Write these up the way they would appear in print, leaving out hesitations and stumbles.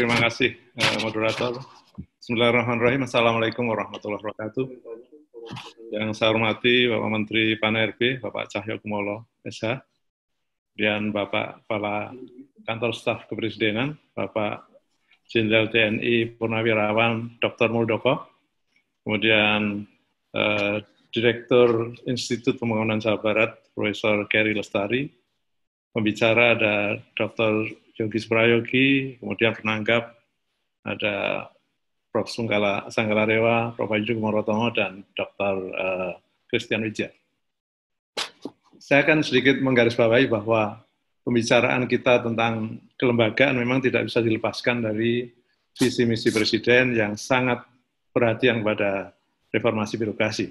Terima kasih, moderator. Bismillahirrahmanirrahim. Assalamualaikum warahmatullahi wabarakatuh. Yang saya hormati Bapak Menteri PAN-RB, Bapak Cahyokumolo, SH, dan Bapak Kepala Kantor Staf Kepresidenan, Bapak Jenderal TNI Purnawirawan Dr. Muldoko, kemudian Direktur Institut Pembangunan Jawa Barat, Profesor Kerry Lestari, pembicara ada Dr. Yogi Suprayogi, kemudian penanggap ada Prof. Sanggalarewa, Prof. Hadi Kumarotomo, dan Dr. Christian Wijaya. Saya akan sedikit menggarisbawahi bahwa pembicaraan kita tentang kelembagaan memang tidak bisa dilepaskan dari visi misi Presiden yang sangat perhatian pada reformasi birokrasi.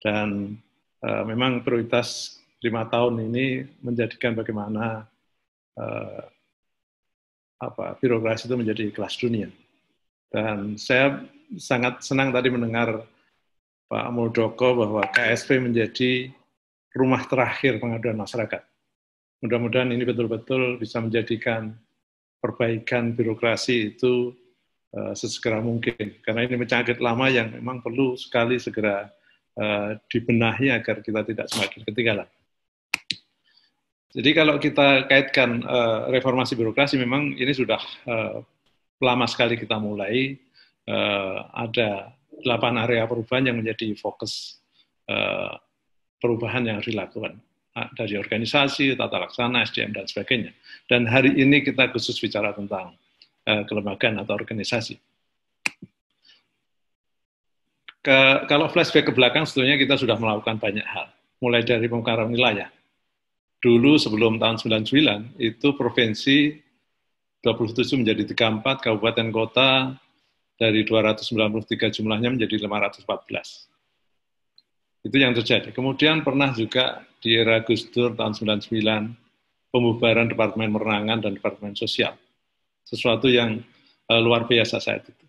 Dan memang prioritas 5 tahun ini menjadikan bagaimana birokrasi itu menjadi kelas dunia. Dan saya sangat senang tadi mendengar Pak Muldoko bahwa KSP menjadi rumah terakhir pengaduan masyarakat. Mudah-mudahan ini betul-betul bisa menjadikan perbaikan birokrasi itu sesegera mungkin. Karena ini penyakit lama yang memang perlu sekali segera dibenahi agar kita tidak semakin ketinggalan. Jadi kalau kita kaitkan reformasi birokrasi, memang ini sudah lama sekali kita mulai, ada 8 area perubahan yang menjadi fokus perubahan yang harus dilakukan. Dari organisasi, tata laksana, SDM, dan sebagainya. Dan hari ini kita khusus bicara tentang kelembagaan atau organisasi. Kalau flashback ke belakang, sebetulnya kita sudah melakukan banyak hal. Mulai dari pemekaran wilayah. Dulu sebelum tahun 99, itu provinsi 27 menjadi 34, kabupaten kota dari 293 jumlahnya menjadi 514. Itu yang terjadi. Kemudian pernah juga di era Gus Dur tahun 99, pembubaran Departemen Penerangan dan Departemen Sosial. Sesuatu yang luar biasa saat itu.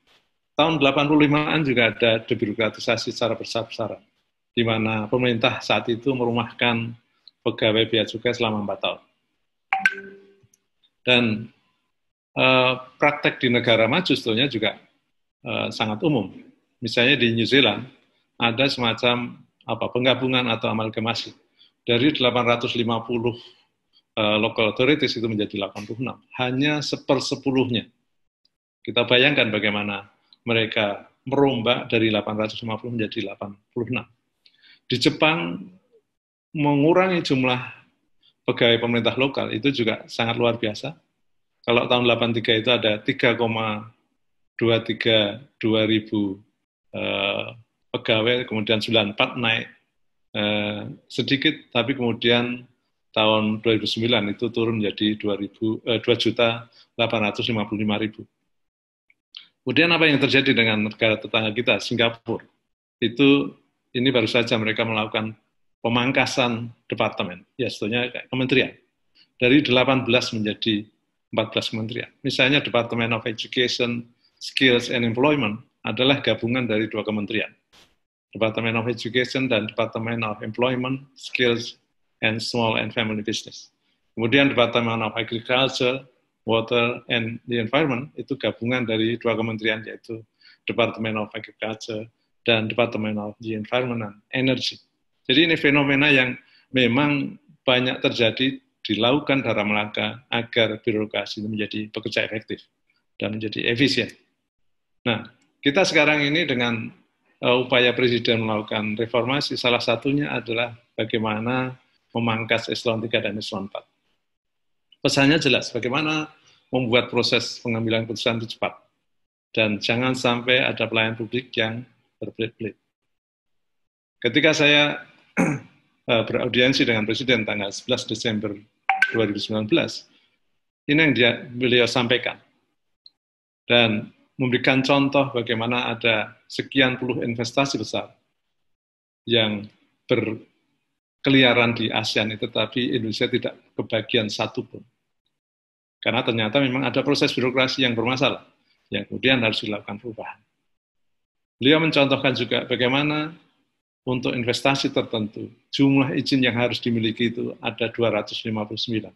Tahun 85-an juga ada debirokratisasi secara besar-besaran, di mana pemerintah saat itu merumahkan pegawai bea cukai selama 4 tahun. Dan praktek di negara maju sebetulnya juga sangat umum. Misalnya di New Zealand ada semacam penggabungan atau amalgamasi. Dari 850 local authorities itu menjadi 86. Hanya 1/10-nya. Kita bayangkan bagaimana mereka merombak dari 850 menjadi 86. Di Jepang mengurangi jumlah pegawai pemerintah lokal itu juga sangat luar biasa. Kalau tahun 83 itu ada 3,232 ribu pegawai, kemudian 94 naik sedikit, tapi kemudian tahun 2009 itu turun menjadi 2.855.000. Kemudian apa yang terjadi dengan negara tetangga kita, Singapura? Ini baru saja mereka melakukan pemangkasan departemen, ya sebetulnya kementerian, dari 18 menjadi 14 kementerian. Misalnya Department of Education, Skills and Employment adalah gabungan dari 2 kementerian. Department of Education dan Department of Employment, Skills and Small and Family Business. Kemudian Department of Agriculture, Water and the Environment itu gabungan dari 2 kementerian, yaitu Department of Agriculture dan Department of the Environment and Energy. Jadi ini fenomena yang memang banyak terjadi, dilakukan dalam rangka agar birokrasi menjadi bekerja efektif dan menjadi efisien. Nah, kita sekarang ini dengan upaya Presiden melakukan reformasi, salah satunya adalah bagaimana memangkas eselon 3 dan eselon 4. Pesannya jelas, bagaimana membuat proses pengambilan keputusan itu cepat. Dan jangan sampai ada pelayanan publik yang berbelit-belit. Ketika saya beraudiensi dengan Presiden tanggal 11 Desember 2019, ini yang beliau sampaikan. Dan memberikan contoh bagaimana ada sekian puluh investasi besar yang berkeliaran di ASEAN itu, tapi Indonesia tidak kebagian satupun. Karena ternyata memang ada proses birokrasi yang bermasalah, yang kemudian harus dilakukan perubahan. Beliau mencontohkan juga bagaimana untuk investasi tertentu, jumlah izin yang harus dimiliki itu ada 259.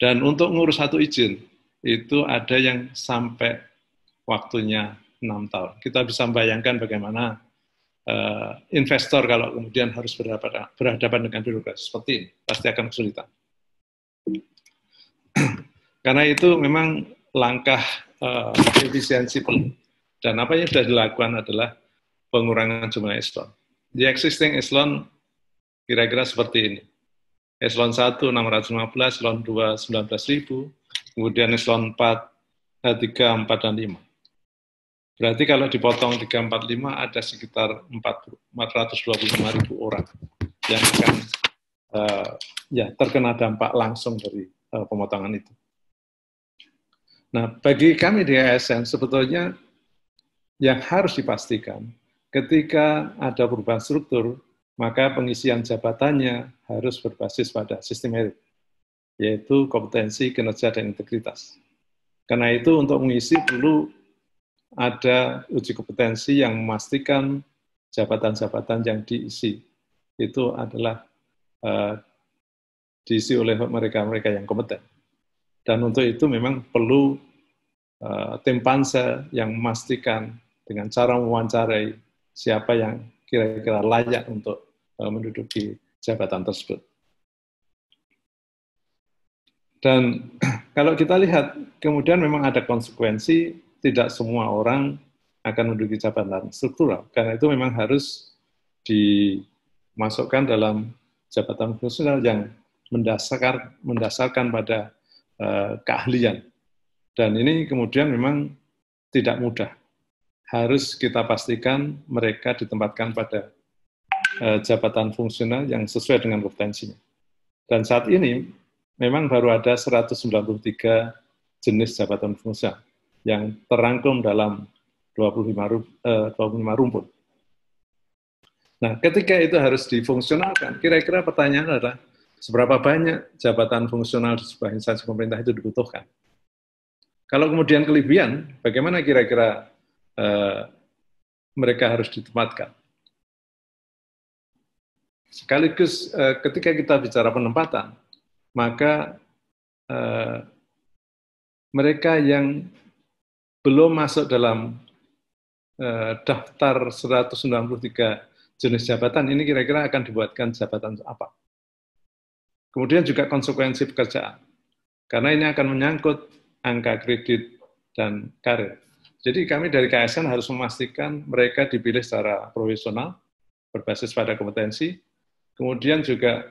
Dan untuk ngurus satu izin, itu ada yang sampai waktunya 6 tahun. Kita bisa membayangkan bagaimana investor kalau kemudian harus berhadapan dengan birokrasi seperti ini, pasti akan kesulitan. Karena itu memang langkah efisiensi perlu. Dan apa yang sudah dilakukan adalah pengurangan jumlah eselon. Di existing eselon kira-kira seperti ini. Eselon 1 615, eselon 2 19.000, kemudian eselon 4 3, 4 dan 5. Berarti kalau dipotong 3, 4, 5 ada sekitar 425.000 orang yang akan terkena dampak langsung dari pemotongan itu. Nah, bagi kami di ASN sebetulnya yang harus dipastikan ketika ada perubahan struktur, maka pengisian jabatannya harus berbasis pada sistem merit, yaitu kompetensi, kinerja, dan integritas. Karena itu untuk mengisi perlu ada uji kompetensi yang memastikan jabatan-jabatan yang diisi itu adalah diisi oleh mereka-mereka yang kompeten. Dan untuk itu memang perlu tim pansel yang memastikan dengan cara mewawancarai siapa yang kira-kira layak untuk menduduki jabatan tersebut. Dan kalau kita lihat, kemudian memang ada konsekuensi, tidak semua orang akan menduduki jabatan struktural, karena itu memang harus dimasukkan dalam jabatan fungsional yang mendasarkan pada keahlian. Dan ini kemudian memang tidak mudah. Harus kita pastikan mereka ditempatkan pada jabatan fungsional yang sesuai dengan kompetensinya. Dan saat ini memang baru ada 193 jenis jabatan fungsional yang terangkum dalam 25 rumpun. Nah, ketika itu harus difungsionalkan, kira-kira pertanyaan adalah seberapa banyak jabatan fungsional di sebuah instansi pemerintah itu dibutuhkan. Kalau kemudian kelebihan, bagaimana kira-kira mereka harus ditempatkan? Sekaligus ketika kita bicara penempatan, maka mereka yang belum masuk dalam daftar 193 jenis jabatan, ini kira-kira akan dibuatkan jabatan apa? Kemudian juga konsekuensi pekerjaan, karena ini akan menyangkut angka kredit dan karir. Jadi kami dari KSN harus memastikan mereka dipilih secara profesional, berbasis pada kompetensi, kemudian juga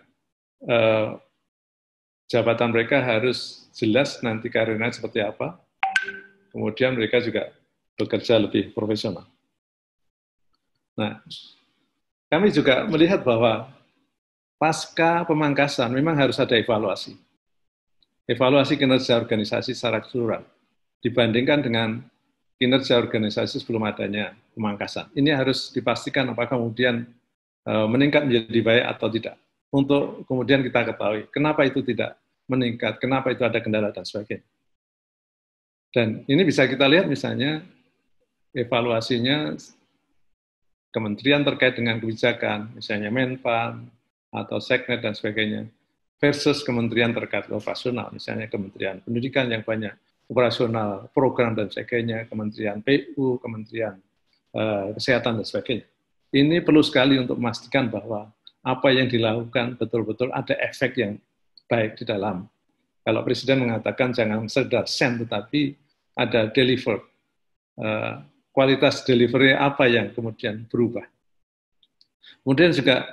jabatan mereka harus jelas nanti karirnya seperti apa, kemudian mereka juga bekerja lebih profesional. Nah, kami juga melihat bahwa pasca pemangkasan memang harus ada evaluasi. Evaluasi kinerja organisasi secara keseluruhan dibandingkan dengan kinerja organisasi sebelum adanya pemangkasan. Ini harus dipastikan apakah kemudian meningkat menjadi baik atau tidak. Untuk kemudian kita ketahui kenapa itu tidak meningkat, kenapa itu ada kendala dan sebagainya. Dan ini bisa kita lihat misalnya evaluasinya kementerian terkait dengan kebijakan, misalnya Menpan atau Seknet dan sebagainya, versus kementerian terkait operasional, misalnya Kementerian Pendidikan yang banyak operasional, program dan sebagainya, Kementerian PU, Kementerian Kesehatan dan sebagainya. Ini perlu sekali untuk memastikan bahwa apa yang dilakukan betul-betul ada efek yang baik di dalam. Kalau Presiden mengatakan jangan sekedar send, tetapi ada deliver. Kualitas delivery apa yang kemudian berubah. Kemudian juga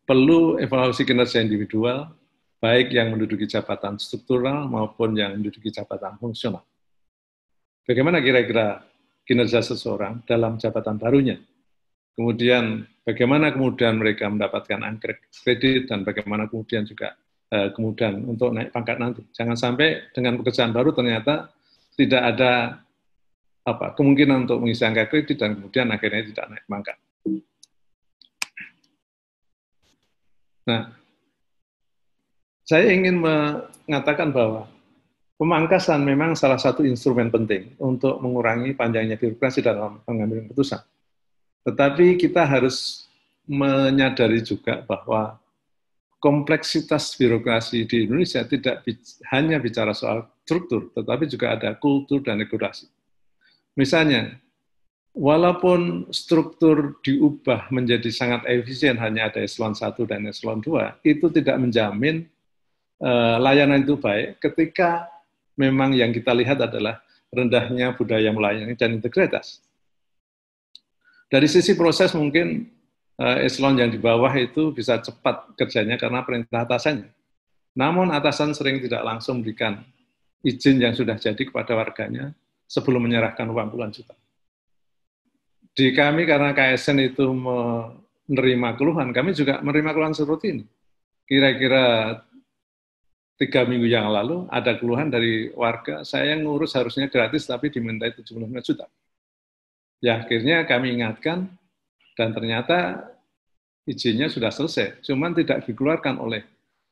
perlu evaluasi kinerja individual, baik yang menduduki jabatan struktural maupun yang menduduki jabatan fungsional. Bagaimana kira-kira kinerja seseorang dalam jabatan barunya? Kemudian bagaimana kemudian mereka mendapatkan angka kredit dan bagaimana kemudian juga kemudian untuk naik pangkat nanti. Jangan sampai dengan pekerjaan baru ternyata tidak ada kemungkinan untuk mengisi angka kredit dan kemudian akhirnya tidak naik pangkat. Nah, saya ingin mengatakan bahwa pemangkasan memang salah satu instrumen penting untuk mengurangi panjangnya birokrasi dalam pengambilan keputusan. Tetapi kita harus menyadari juga bahwa kompleksitas birokrasi di Indonesia tidak hanya bicara soal struktur, tetapi juga ada kultur dan regulasi. Misalnya, walaupun struktur diubah menjadi sangat efisien, hanya ada eselon 1 dan eselon 2, itu tidak menjamin layanan itu baik ketika memang yang kita lihat adalah rendahnya budaya melayani dan integritas. Dari sisi proses mungkin eselon yang di bawah itu bisa cepat kerjanya karena perintah atasannya. Namun atasan sering tidak langsung memberikan izin yang sudah jadi kepada warganya sebelum menyerahkan uang puluhan juta. Di kami karena KSN itu menerima keluhan, kami juga menerima keluhan seperti ini. Kira-kira 3 minggu yang lalu ada keluhan dari warga, saya yang ngurus harusnya gratis tapi dimintai 75 juta. Ya akhirnya kami ingatkan dan ternyata izinnya sudah selesai, cuman tidak dikeluarkan oleh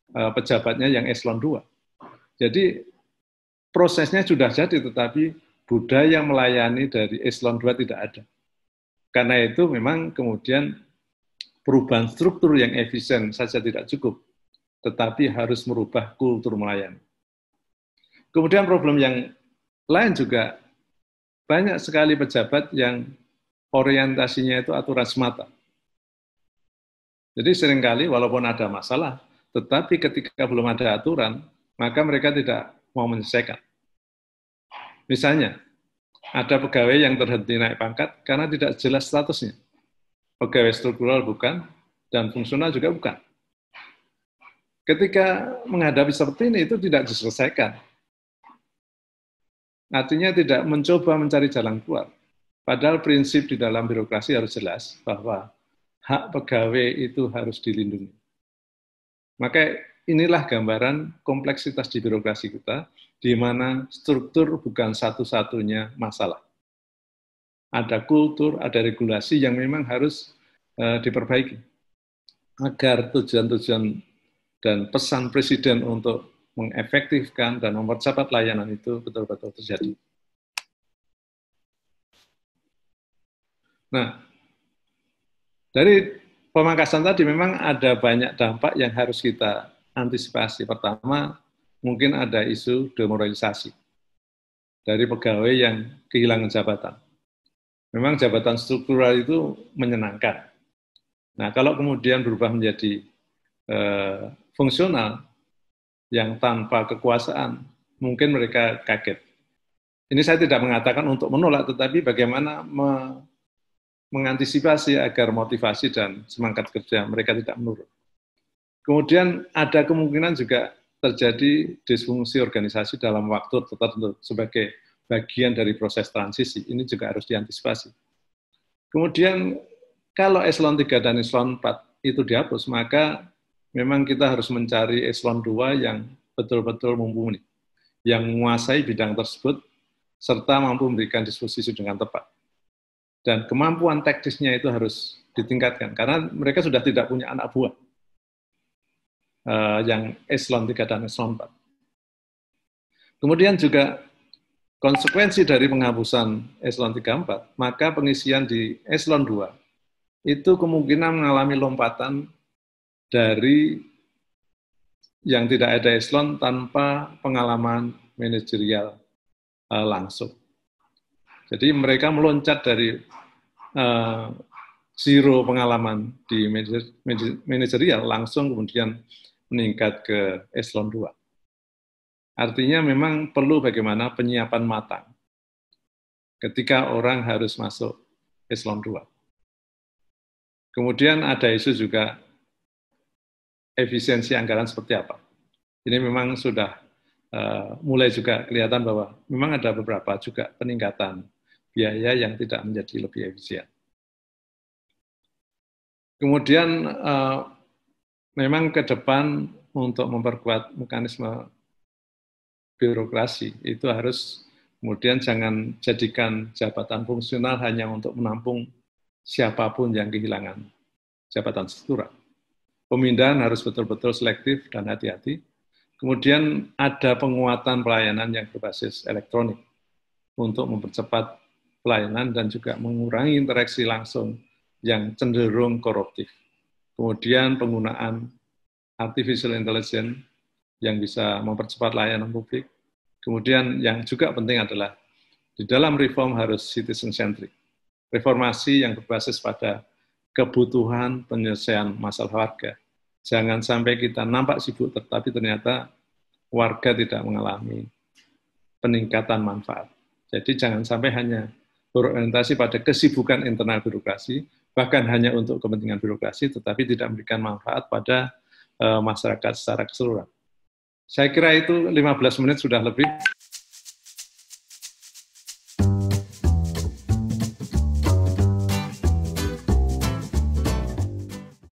pejabatnya yang eselon 2. Jadi prosesnya sudah jadi tetapi budaya melayani dari eselon 2 tidak ada. Karena itu memang kemudian perubahan struktur yang efisien saja tidak cukup, tetapi harus merubah kultur melayani. Kemudian problem yang lain juga, banyak sekali pejabat yang orientasinya itu aturan semata. Jadi seringkali walaupun ada masalah, tetapi ketika belum ada aturan, maka mereka tidak mau menyelesaikan. Misalnya, ada pegawai yang terhenti naik pangkat karena tidak jelas statusnya. Pegawai struktural bukan, dan fungsional juga bukan. Ketika menghadapi seperti ini, itu tidak diselesaikan. Artinya tidak mencoba mencari jalan keluar. Padahal prinsip di dalam birokrasi harus jelas bahwa hak pegawai itu harus dilindungi. Maka inilah gambaran kompleksitas di birokrasi kita, di mana struktur bukan satu-satunya masalah. Ada kultur, ada regulasi yang memang harus diperbaiki. Agar tujuan-tujuan dan pesan Presiden untuk mengefektifkan dan mempercepat layanan itu betul-betul terjadi. Nah, dari pemangkasan tadi memang ada banyak dampak yang harus kita antisipasi. Pertama, mungkin ada isu demoralisasi dari pegawai yang kehilangan jabatan. Memang jabatan struktural itu menyenangkan. Nah, kalau kemudian berubah menjadi fungsional yang tanpa kekuasaan, mungkin mereka kaget. Ini saya tidak mengatakan untuk menolak, tetapi bagaimana mengantisipasi agar motivasi dan semangat kerja mereka tidak menurun. Kemudian ada kemungkinan juga terjadi disfungsi organisasi dalam waktu tertentu sebagai bagian dari proses transisi. Ini juga harus diantisipasi. Kemudian kalau eselon 3 dan eselon 4 itu dihapus, maka memang kita harus mencari eselon 2 yang betul-betul mumpuni, yang menguasai bidang tersebut, serta mampu memberikan disposisi dengan tepat. Dan kemampuan teknisnya itu harus ditingkatkan, karena mereka sudah tidak punya anak buah yang eselon 3 dan eselon 4. Kemudian juga konsekuensi dari penghapusan eselon 3-4, maka pengisian di eselon 2 itu kemungkinan mengalami lompatan dari yang tidak ada eselon tanpa pengalaman manajerial langsung. Jadi mereka meloncat dari zero pengalaman di manajerial langsung kemudian meningkat ke eselon 2. Artinya memang perlu bagaimana penyiapan matang ketika orang harus masuk eselon 2. Kemudian ada isu juga efisiensi anggaran seperti apa. Ini memang sudah mulai juga kelihatan bahwa memang ada beberapa juga peningkatan biaya yang tidak menjadi lebih efisien. Kemudian memang ke depan untuk memperkuat mekanisme birokrasi itu harus kemudian jangan jadikan jabatan fungsional hanya untuk menampung siapapun yang kehilangan jabatan struktural. Pemindahan harus betul-betul selektif dan hati-hati. Kemudian ada penguatan pelayanan yang berbasis elektronik untuk mempercepat pelayanan dan juga mengurangi interaksi langsung yang cenderung koruptif. Kemudian penggunaan artificial intelligence yang bisa mempercepat layanan publik. Kemudian yang juga penting adalah di dalam reform harus citizen-centric. Reformasi yang berbasis pada kebutuhan penyelesaian masalah warga. Jangan sampai kita nampak sibuk, tetapi ternyata warga tidak mengalami peningkatan manfaat. Jadi jangan sampai hanya berorientasi pada kesibukan internal birokrasi, bahkan hanya untuk kepentingan birokrasi, tetapi tidak memberikan manfaat pada masyarakat secara keseluruhan. Saya kira itu 15 menit sudah lebih.